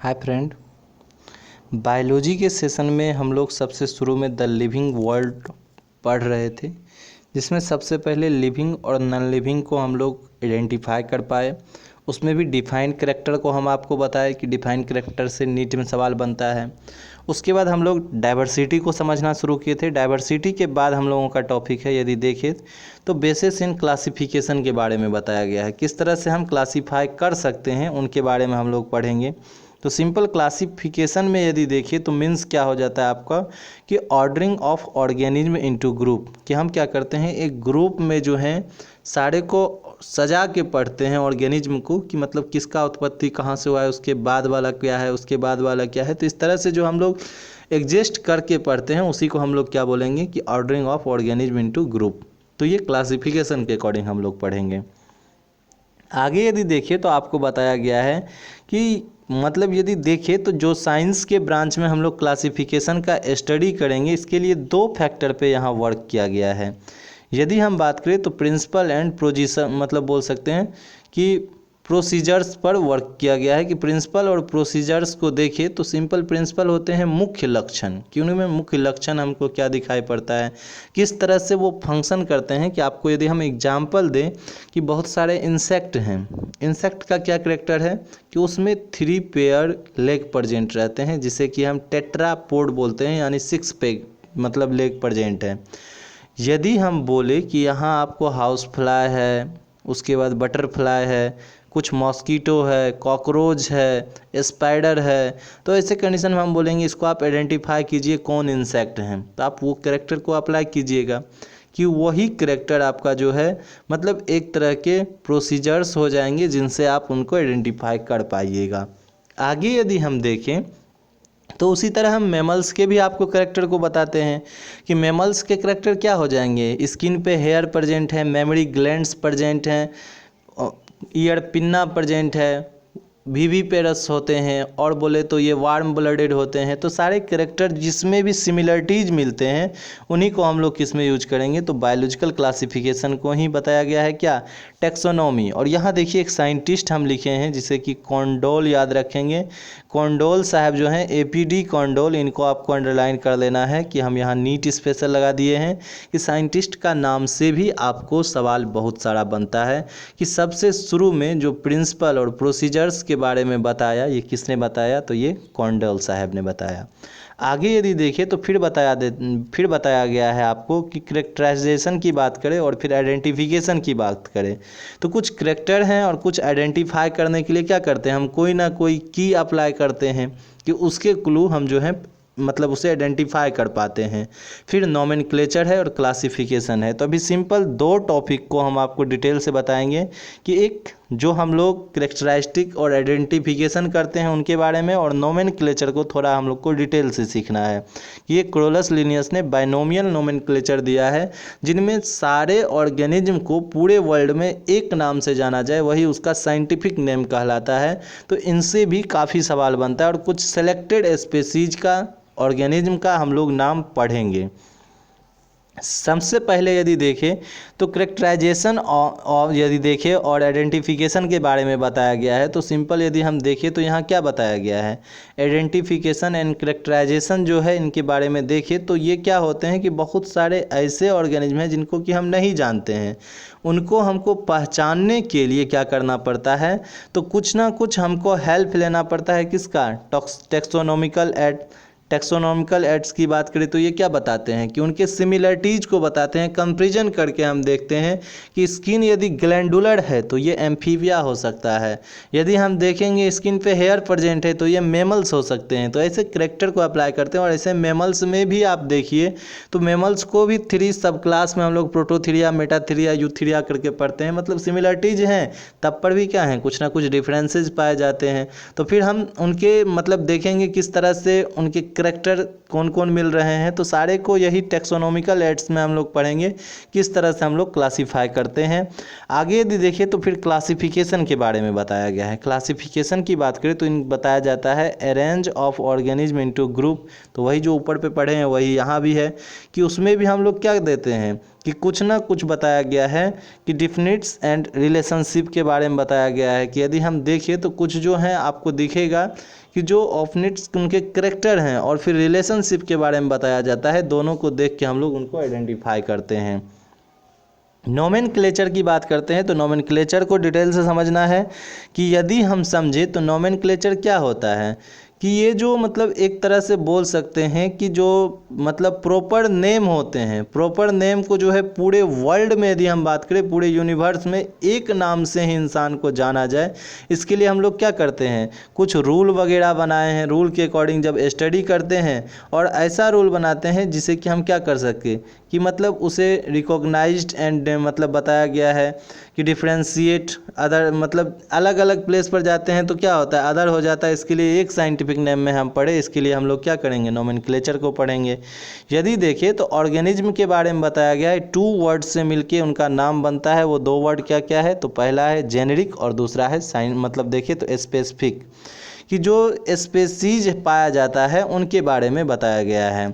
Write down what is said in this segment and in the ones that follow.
Hi friend, biology के session में हम लोग सबसे शुरू में द लिविंग वर्ल्ड पढ़ रहे थे, जिसमें सबसे पहले लिविंग और नॉन लिविंग को हम लोग आइडेंटिफाई कर पाए। उसमें भी डिफाइन कैरेक्टर को हम आपको बताए कि डिफाइन कैरेक्टर से नीट में सवाल बनता है। उसके बाद हम लोग डाइवर्सिटी को समझना शुरू किए थे। डाइवर्सिटी के बाद हम लोगों का टॉपिक है, यदि देखें तो बेसिस इन क्लासिफिकेशन के बारे में बताया गया है, किस तरह से हम क्लासीफाई कर सकते हैं उनके बारे में हम लोग पढ़ेंगे। तो सिंपल क्लासिफिकेशन में यदि देखिए तो मीन्स क्या हो जाता है आपका कि ordering of organism into group, कि हम क्या करते हैं एक ग्रुप में जो है सारे को सजा के पढ़ते हैं ऑर्गेनिज्म को, कि मतलब किसका उत्पत्ति कहाँ से हुआ है, उसके बाद वाला क्या है, उसके बाद वाला क्या है। तो इस तरह से जो हम लोग एग्जिस्ट करके पढ़ते हैं उसी को हम लोग क्या बोलेंगे कि ordering of organism into group. तो ये क्लासिफिकेशन के अकॉर्डिंग हम लोग पढ़ेंगे। आगे यदि देखिए तो आपको बताया गया है कि मतलब यदि देखें तो जो साइंस के ब्रांच में हम लोग क्लासिफिकेशन का स्टडी करेंगे, इसके लिए दो फैक्टर पे यहाँ वर्क किया गया है। यदि हम बात करें तो प्रिंसिपल एंड प्रोसीजर, मतलब बोल सकते हैं कि प्रोसीजर्स पर वर्क किया गया है। कि प्रिंसिपल और प्रोसीजर्स को देखें तो सिंपल प्रिंसिपल होते हैं मुख्य लक्षण, कि उनमें मुख्य लक्षण हमको क्या दिखाई पड़ता है, किस तरह से वो फंक्शन करते हैं। कि आपको यदि हम एग्जांपल दें कि बहुत सारे इंसेक्ट हैं, इंसेक्ट का क्या करेक्टर है कि उसमें 3 पेयर लेग प्रेजेंट रहते हैं, जिसे कि हम टेट्रापोड बोलते हैं, यानी 6 पेग मतलब लेग प्रेजेंट है। यदि हम बोले कि यहाँ आपको हाउस फ्लाई है, उसके बाद बटरफ्लाई है, कुछ मॉस्कीटो है, कॉकरोच है, स्पाइडर है, तो ऐसे कंडीशन में हम बोलेंगे इसको आप आइडेंटिफाई कीजिए कौन इंसेक्ट हैं। तो आप वो कैरेक्टर को अप्लाई कीजिएगा कि वही कैरेक्टर आपका जो है मतलब एक तरह के प्रोसीजर्स हो जाएंगे जिनसे आप उनको आइडेंटिफाई कर पाइएगा। आगे यदि हम देखें तो उसी तरह हम मैमल्स के भी आपको कैरेक्टर को बताते हैं कि मैमल्स के कैरेक्टर क्या हो जाएंगे। स्किन पे हेयर प्रेजेंट है, मेमोरी ग्लैंड्स प्रेजेंट हैं, ईयर पिन्ना प्रेजेंट है, वीवी पेरस होते हैं, और बोले तो ये वार्म ब्लडेड होते हैं। तो सारे कैरेक्टर जिसमें भी सिमिलरिटीज़ मिलते हैं उन्हीं को हम लोग किस में यूज करेंगे, तो बायोलॉजिकल क्लासिफिकेशन को ही बताया गया है क्या, टेक्सोनॉमी। और यहाँ देखिए एक साइंटिस्ट हम लिखे हैं जिसे कि कॉन्डोल, याद रखेंगे कॉन्डोल साहब जो हैं, एपीडी कॉन्डोल, इनको आपको अंडरलाइन कर लेना है कि हम यहाँ नीट स्पेशल लगा दिए हैं कि साइंटिस्ट का नाम से भी आपको सवाल बहुत सारा बनता है। कि सबसे शुरू में जो प्रिंसिपल और प्रोसीजर्स के बारे में बताया, ये किसने बताया, तो ये कॉन्डोल साहब ने बताया। आगे यदि देखें तो फिर बताया गया है आपको कि करेक्टराइजेशन की बात करें और फिर आइडेंटिफिकेशन की बात करें। तो कुछ करेक्टर हैं और कुछ आइडेंटिफाई करने के लिए क्या करते हैं, हम कोई ना कोई की अप्लाई करते हैं कि उसके क्लू हम जो है मतलब उसे आइडेंटिफाई कर पाते हैं। फिर नोमेनक्लेचर है और क्लासिफिकेशन है। तो अभी सिंपल 2 टॉपिक को हम आपको डिटेल से बताएंगे कि एक जो हम लोग करेक्टरिस्टिक और आइडेंटिफिकेशन करते हैं उनके बारे में, और नोमेनक्लेचर को थोड़ा हम लोग को डिटेल से सीखना है। ये क्रोलस लिनियस ने बाइनोमियल नोमेनक्लेचर दिया है, जिनमें सारे ऑर्गेनिज्म को पूरे वर्ल्ड में एक नाम से जाना जाए, वही उसका साइंटिफिक नेम कहलाता है। तो इनसे भी काफ़ी सवाल बनता है, और कुछ सेलेक्टेड स्पेसीज का ऑर्गेनिज्म का हम लोग नाम पढ़ेंगे। सबसे पहले यदि देखें तो करेक्टराइजेशन और यदि देखें और आइडेंटिफिकेशन के बारे में बताया गया है। तो सिंपल यदि हम देखें तो यहाँ क्या बताया गया है, आइडेंटिफिकेशन एंड करेक्टराइजेशन जो है इनके बारे में देखें तो ये क्या होते हैं कि बहुत सारे ऐसे ऑर्गेनिज्म हैं जिनको कि हम नहीं जानते हैं, उनको हमको पहचानने के लिए क्या करना पड़ता है, तो कुछ ना कुछ हमको हेल्प लेना पड़ता है। किसका, टेक्सोनॉमिकल एड्स की बात करें तो ये क्या बताते हैं कि उनके सिमिलरिटीज़ को बताते हैं। कंपैरिजन करके हम देखते हैं कि स्किन यदि ग्लैंडुलर है तो ये एम्फीबिया हो सकता है, यदि हम देखेंगे स्किन पे हेयर प्रेजेंट है तो ये मेमल्स हो सकते हैं। तो ऐसे करेक्टर को अप्लाई करते हैं। और ऐसे मेमल्स में भी आप देखिए तो मेमल्स को भी 3 सब क्लास में हम लोग प्रोटोथीरिया, मेटाथीरिया, यूथीरिया करके पढ़ते हैं। मतलब सिमिलरिटीज़ हैं तब पर भी क्या है, कुछ ना कुछ डिफरेंसेस पाए जाते हैं। तो फिर हम उनके मतलब देखेंगे किस तरह से उनके करेक्टर कौन कौन मिल रहे हैं। तो सारे को यही टेक्सोनॉमिकल एड्स में हम लोग पढ़ेंगे किस तरह से हम लोग क्लासीफाई करते हैं। आगे यदि देखिए तो फिर क्लासिफिकेशन के बारे में बताया गया है। क्लासिफिकेशन की बात करें तो इन बताया जाता है arrange of organism into group. तो वही जो ऊपर पे पढ़े हैं वही यहाँ भी है कि उसमें भी हम लोग क्या देते हैं कि कुछ ना कुछ बताया गया है कि डिफिनिट्स एंड रिलेशनशिप के बारे में बताया गया है कि यदि हम देखें तो कुछ जो है आपको दिखेगा कि जो ऑफनिट्स उनके करेक्टर हैं और फिर रिलेशनशिप के बारे में बताया जाता है। दोनों को देख के हम लोग उनको आइडेंटिफाई करते हैं। नोमेनक्लेचर की बात करते हैं तो नोमेनक्लेचर को डिटेल से समझना है कि यदि हम समझे तो नोमेनक्लेचर क्या होता है कि ये जो मतलब एक तरह से बोल सकते हैं कि जो मतलब प्रॉपर नेम होते हैं, प्रॉपर नेम को जो है पूरे वर्ल्ड में यदि हम बात करें पूरे यूनिवर्स में एक नाम से ही इंसान को जाना जाए, इसके लिए हम लोग क्या करते हैं, कुछ रूल वगैरह बनाए हैं। रूल के अकॉर्डिंग जब स्टडी करते हैं और ऐसा रूल बनाते हैं जिसे कि हम क्या कर सके कि मतलब उसे रिकॉग्नाइज्ड एंड मतलब बताया गया है कि डिफ्रेंशिएट अदर, मतलब अलग अलग प्लेस पर जाते हैं तो क्या होता है अदर हो जाता है। इसके लिए एक साइंटिफिक नेम में हम पढ़े, इसके लिए हम लोग क्या करेंगे नोमेनक्लेचर को पढ़ेंगे। यदि देखें तो ऑर्गेनिज्म के बारे में बताया गया है, 2 वर्ड से मिलके उनका नाम बनता है। वो 2 वर्ड क्या क्या है तो पहला है जेनेरिक और दूसरा है साइन, मतलब देखें तो स्पेसिफिक, कि जो स्पेसीज पाया जाता है उनके बारे में बताया गया है।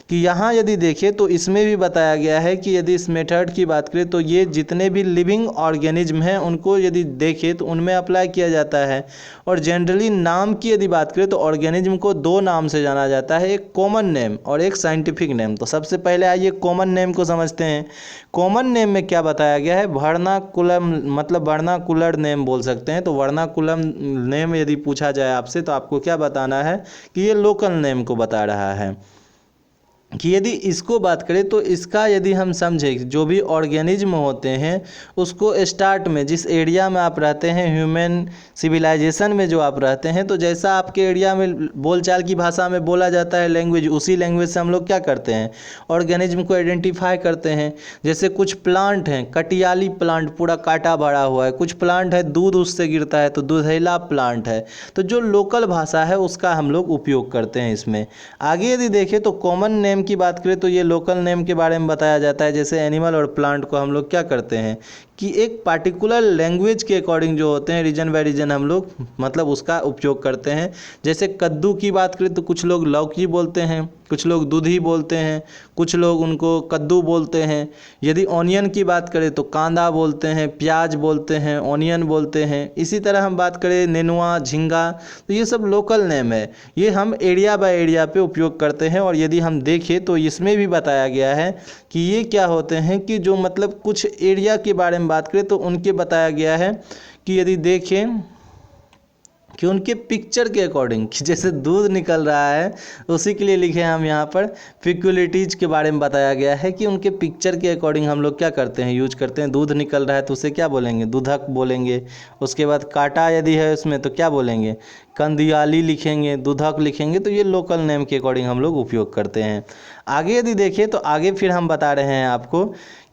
कि यहाँ यदि देखें तो इसमें भी बताया गया है कि यदि इस मेथड की बात करें तो ये जितने भी लिविंग ऑर्गेनिज्म हैं उनको यदि देखें तो उनमें अप्लाई किया जाता है। और जनरली नाम की यदि बात करें तो ऑर्गेनिज्म को 2 नाम से जाना जाता है, एक कॉमन नेम और एक साइंटिफिक नेम। तो सबसे पहले आइए कॉमन नेम को समझते हैं। कॉमन नेम में क्या बताया गया है, वर्नाकुलम, मतलब वर्नाकुलर नेम बोल सकते हैं। तो वर्नाकुलम नेम यदि पूछा जाए आपसे तो आपको क्या बताना है कि ये लोकल नेम को बता रहा है। कि यदि इसको बात करें तो इसका यदि हम समझें जो भी ऑर्गेनिज्म होते हैं उसको स्टार्ट में जिस एरिया में आप रहते हैं, ह्यूमन सिविलाइजेशन में जो आप रहते हैं, तो जैसा आपके एरिया में बोलचाल की भाषा में बोला जाता है लैंग्वेज, उसी लैंग्वेज से हम लोग क्या करते हैं ऑर्गेनिज्म को आइडेंटिफाई करते हैं। जैसे कुछ प्लांट हैं, कटियाली प्लांट पूरा कांटा भरा हुआ है, कुछ प्लांट है दूध उससे गिरता है तो दूधेला प्लांट है। तो जो लोकल भाषा है उसका हम लोग उपयोग करते हैं इसमें। आगे यदि देखें तो कॉमन नेम की बात करें तो ये लोकल नेम के बारे में बताया जाता है। जैसे एनिमल और प्लांट को हम लोग क्या करते हैं कि एक पार्टिकुलर लैंग्वेज के अकॉर्डिंग जो होते हैं रीजन बाय रीजन हम लोग मतलब उसका उपयोग करते हैं। जैसे कद्दू की बात करें तो कुछ लोग लौकी बोलते हैं, कुछ लोग दूधी बोलते हैं, कुछ लोग उनको कद्दू बोलते हैं। यदि ऑनियन की बात करें तो कांदा बोलते हैं, प्याज बोलते हैं, ऑनियन बोलते हैं। इसी तरह हम बात करें नेनुआ, झींगा, तो ये सब लोकल नेम है, ये हम एरिया बाय एरिया पे उपयोग करते हैं। और यदि हम देखें तो इसमें भी बताया गया है कि ये क्या होते हैं कि जो मतलब कुछ एरिया के बारे में बात करें तो उनके बताया गया है कि यदि देखें कि उनके पिक्चर के अकॉर्डिंग कि जैसे दूध निकल रहा है उसी के लिए लिखे हैं हम यहाँ पर पिक्युलिटीज के बारे में बताया गया है कि उनके पिक्चर के अकॉर्डिंग हम लोग क्या करते हैं यूज करते हैं। दूध निकल रहा है तो उसे क्या बोलेंगे दूधक बोलेंगे। उसके बाद कांटा यदि है उसमें तो क्या बोलेंगे कंदियाली लिखेंगे, दूधक लिखेंगे। तो ये लोकल नेम के अकॉर्डिंग हम लोग उपयोग करते हैं। आगे यदि देखें तो आगे फिर हम बता रहे हैं आपको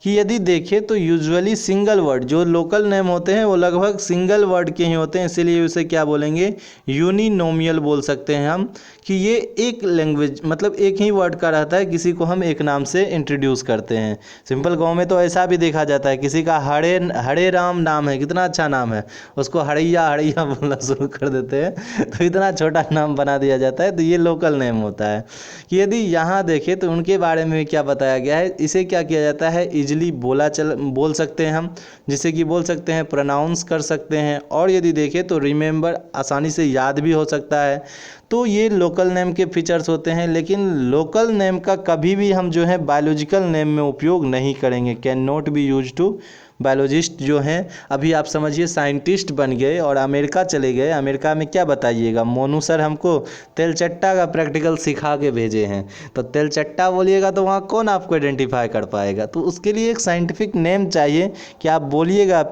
कि यदि देखें तो यूजुअली सिंगल वर्ड जो लोकल नेम होते हैं वो लगभग सिंगल वर्ड के ही होते हैं, इसीलिए उसे क्या बोलेंगे यूनिनोमियल बोल सकते हैं हम। कि ये एक लैंग्वेज मतलब एक ही वर्ड का रहता है, किसी को हम एक नाम से इंट्रोड्यूस करते हैं। सिंपल गांव में तो ऐसा भी देखा जाता है, किसी का हरे राम नाम है, कितना अच्छा नाम है, उसको हड़ैया हड़ैया बोलना शुरू कर देते हैं तो इतना छोटा नाम बना दिया जाता है। तो ये लोकल नेम होता है। कि यदि यहाँ देखें तो उनके बारे में क्या बताया गया है, इसे क्या किया जाता है इजीली बोल सकते हैं हम, जिसे कि बोल सकते हैं प्रोनाउंस कर सकते हैं। और यदि देखें तो रिमेंबर आसानी से याद भी हो सकता है। तो ये लोकल नेम के फीचर्स होते हैं। लेकिन लोकल नेम का कभी भी हम जो है बायोलॉजिकल नेम में उपयोग नहीं करेंगे, can not be use to. Biologist जो हैं अभी आप समझिए साइंटिस्ट बन गए और अमेरिका चले गए, अमेरिका में क्या बताइएगा मोनू सर हमको तेलचट्टा का प्रैक्टिकल सिखा के भेजे हैं, तो तेलचट्टा बोलिएगा तो वहाँ कौन आपको आइडेंटिफाई कर पाएगा। तो उसके लिए एक साइंटिफिक नेम चाहिए कि आप बोलिएगा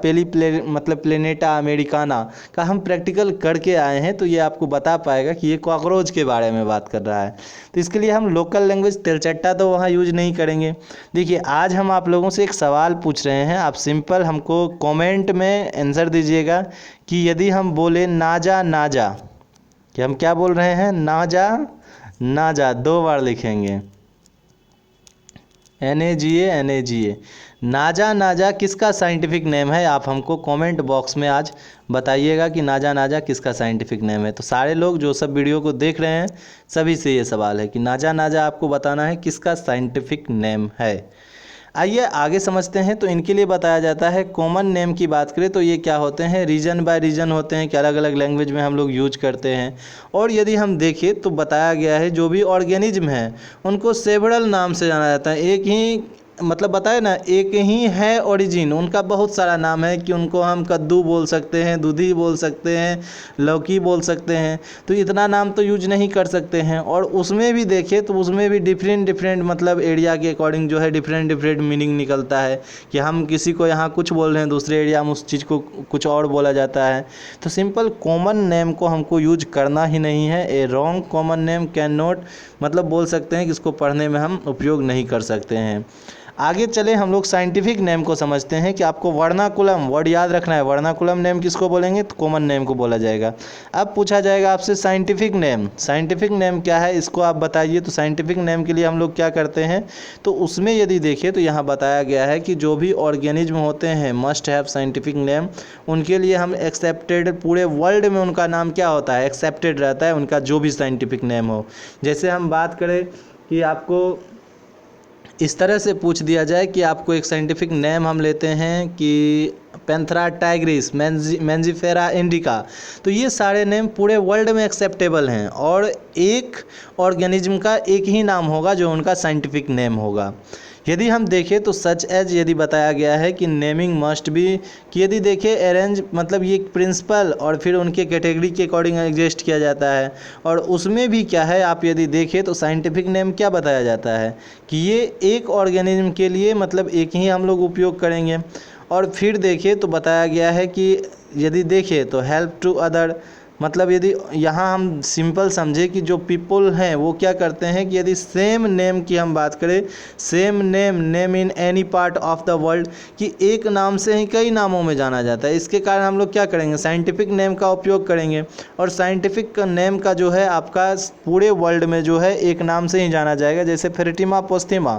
मतलब प्लेनेटा अमेरिकाना का हम प्रैक्टिकल करके आए हैं, तो ये आपको बता पाएगा कि ये कॉकरोच के बारे में बात कर रहा है। तो इसके लिए हम लोकल लैंग्वेज तेलचट्टा तो वहाँ यूज नहीं करेंगे। देखिए आज हम आप लोगों से एक सवाल पूछ रहे हैं, आप सिंपल हमको कमेंट में आंसर दीजिएगा कि यदि हम बोले नाजा नाजा, कि हम क्या बोल रहे हैं नाजा नाजा, 2 बार लिखेंगे NAGA। नाजा नाजा किसका साइंटिफिक नेम है, आप हमको कमेंट बॉक्स में आज बताइएगा कि नाजा नाजा किसका साइंटिफिक नेम है। तो सारे लोग जो सब वीडियो को देख रहे हैं सभी से ये सवाल है कि नाजा नाजा आपको बताना है किसका साइंटिफिक नेम है। आइए आगे समझते हैं। तो इनके लिए बताया जाता है, कॉमन नेम की बात करें तो ये क्या होते हैं, रीजन बाय रीजन होते हैं कि अलग अलग लैंग्वेज में हम लोग यूज करते हैं। और यदि हम देखें तो बताया गया है जो भी ऑर्गेनिज्म है उनको सेवरल नाम से जाना जाता है। एक ही मतलब बताए ना, एक ही है ओरिजिन, उनका बहुत सारा नाम है कि उनको हम कद्दू बोल सकते हैं, दूधी बोल सकते हैं, लौकी बोल सकते हैं। तो इतना नाम तो यूज नहीं कर सकते हैं। और उसमें भी देखें तो उसमें भी डिफरेंट डिफरेंट मतलब एरिया के अकॉर्डिंग जो है डिफरेंट डिफरेंट मीनिंग निकलता है कि हम किसी को यहाँ कुछ बोल रहे हैं, दूसरे एरिया में उस चीज़ को कुछ और बोला जाता है। तो सिंपल कॉमन नेम को हमको यूज करना ही नहीं है। A wrong common name can not मतलब बोल सकते हैं कि इसको पढ़ने में हम उपयोग नहीं कर सकते हैं। आगे चले हम लोग साइंटिफिक नेम को समझते हैं कि आपको वर्नाकुलम वर्ड याद रखना है। वर्नाकुलम नेम किसको बोलेंगे, तो कॉमन नेम को बोला जाएगा। अब पूछा जाएगा आपसे साइंटिफिक नेम, साइंटिफिक नेम क्या है इसको आप बताइए। तो साइंटिफिक नेम के लिए हम लोग क्या करते हैं, तो उसमें यदि देखें तो यहाँ बताया गया है कि जो भी ऑर्गेनिज्म होते हैं मस्ट हैव साइंटिफिक नेम। उनके लिए हम एक्सेप्टेड, पूरे वर्ल्ड में उनका नाम क्या होता है, एक्सेप्टेड रहता है उनका जो भी साइंटिफिक नेम हो। जैसे हम बात करें कि आपको इस तरह से पूछ दिया जाए कि आपको एक साइंटिफिक नेम हम लेते हैं कि पैंथरा टाइग्रिस, मैंजीफेरा इंडिका, तो ये सारे नेम पूरे वर्ल्ड में एक्सेप्टेबल हैं और एक ऑर्गेनिज्म का एक ही नाम होगा जो उनका साइंटिफिक नेम होगा। यदि हम देखें तो सच एज यदि बताया गया है कि नेमिंग मस्ट बी, कि यदि देखें अरेंज मतलब ये प्रिंसिपल और फिर उनके कैटेगरी के अकॉर्डिंग एग्जिस्ट किया जाता है। और उसमें भी क्या है, आप यदि देखें तो साइंटिफिक नेम क्या बताया जाता है कि ये एक ऑर्गेनिज्म के लिए मतलब एक ही हम लोग उपयोग करेंगे। और फिर देखें तो बताया गया है कि यदि देखें तो हेल्प टू अदर, मतलब यदि यहाँ हम सिंपल समझे कि जो पीपल हैं वो क्या करते हैं कि यदि सेम नेम की हम बात करें, same name in any part of the world, कि एक नाम से ही कई नामों में जाना जाता है। इसके कारण हम लोग क्या करेंगे, साइंटिफिक नेम का उपयोग करेंगे। और साइंटिफिक नेम का जो है आपका पूरे वर्ल्ड में जो है एक नाम से ही जाना जाएगा। जैसे फ्रेटिमा पोस्थिमा,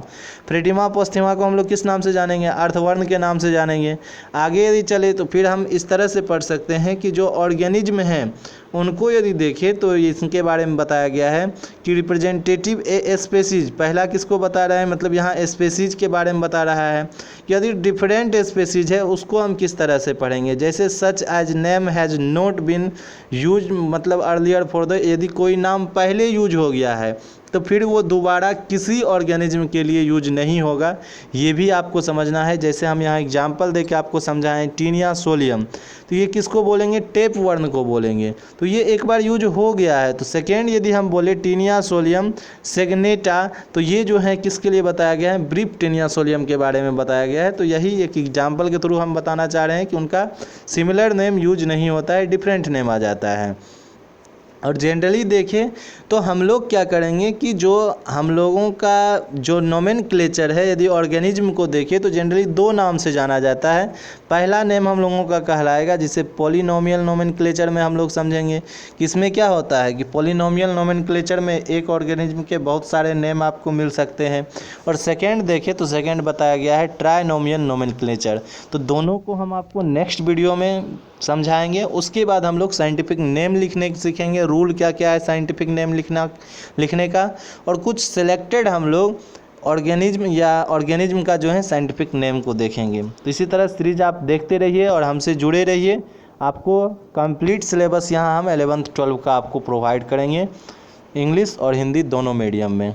फ्रेटिमा पोस्थिमा को हम लोग किस नाम से जानेंगे, अर्थवर्ण के नाम से जानेंगे। आगे यदि चले तो फिर हम इस तरह से पढ़ सकते हैं कि जो ऑर्गेनिज्म हैं उनको यदि देखें तो इसके बारे में बताया गया है कि रिप्रेजेंटेटिव ए स्पेसीज, पहला किसको बता रहा है, मतलब यहाँ स्पेसीज के बारे में बता रहा है कि यदि डिफरेंट स्पेसीज है उसको हम किस तरह से पढ़ेंगे। जैसे such as name has not been use मतलब अर्लियर फॉर द, यदि कोई नाम पहले यूज हो गया है तो फिर वो दोबारा किसी ऑर्गेनिज्म के लिए यूज नहीं होगा, ये भी आपको समझना है। जैसे हम यहाँ एग्जांपल देके आपको समझाएं, टीनिया सोलियम, तो ये किसको बोलेंगे, टेप वर्ण को बोलेंगे। तो ये एक बार यूज हो गया है। तो सेकेंड यदि हम बोले टीनिया सोलियम सेग्नेटा, तो ये जो है किसके लिए बताया गया है, ब्रीफ टीनिया सोलियम के बारे में बताया गया है। तो यही एक एग्जाम्पल के थ्रू हम बताना चाह रहे हैं कि उनका सिमिलर नेम यूज नहीं होता है, डिफरेंट नेम आ जाता है। और जनरली देखें तो हम लोग क्या करेंगे कि जो हम लोगों का जो नोमेनक्लेचर है, यदि ऑर्गेनिज्म को देखें तो जनरली दो नाम से जाना जाता है। पहला नेम हम लोगों का कहलाएगा जिसे पॉलिनोमियल नोमेनक्लेचर में हम लोग समझेंगे कि इसमें क्या होता है कि पॉलिनोमियल नोमेनक्लेचर में एक ऑर्गेनिज्म के बहुत सारे नेम आपको मिल सकते हैं। और सेकेंड देखें तो सेकेंड बताया गया है ट्राइनोमियल नोमेनक्लेचर। तो दोनों को हम आपको नेक्स्ट वीडियो में समझाएंगे। उसके बाद हम लोग साइंटिफिक नेम लिखने सीखेंगे, रूल क्या क्या है साइंटिफिक नेम लिखने का, और कुछ सिलेक्टेड हम लोग ऑर्गेनिज्म का जो है साइंटिफिक नेम को देखेंगे। तो इसी तरह सीरीज आप देखते रहिए और हमसे जुड़े रहिए। आपको कंप्लीट सिलेबस यहाँ हम 11th 12th का आपको प्रोवाइड करेंगे, इंग्लिश और हिंदी दोनों मीडियम में।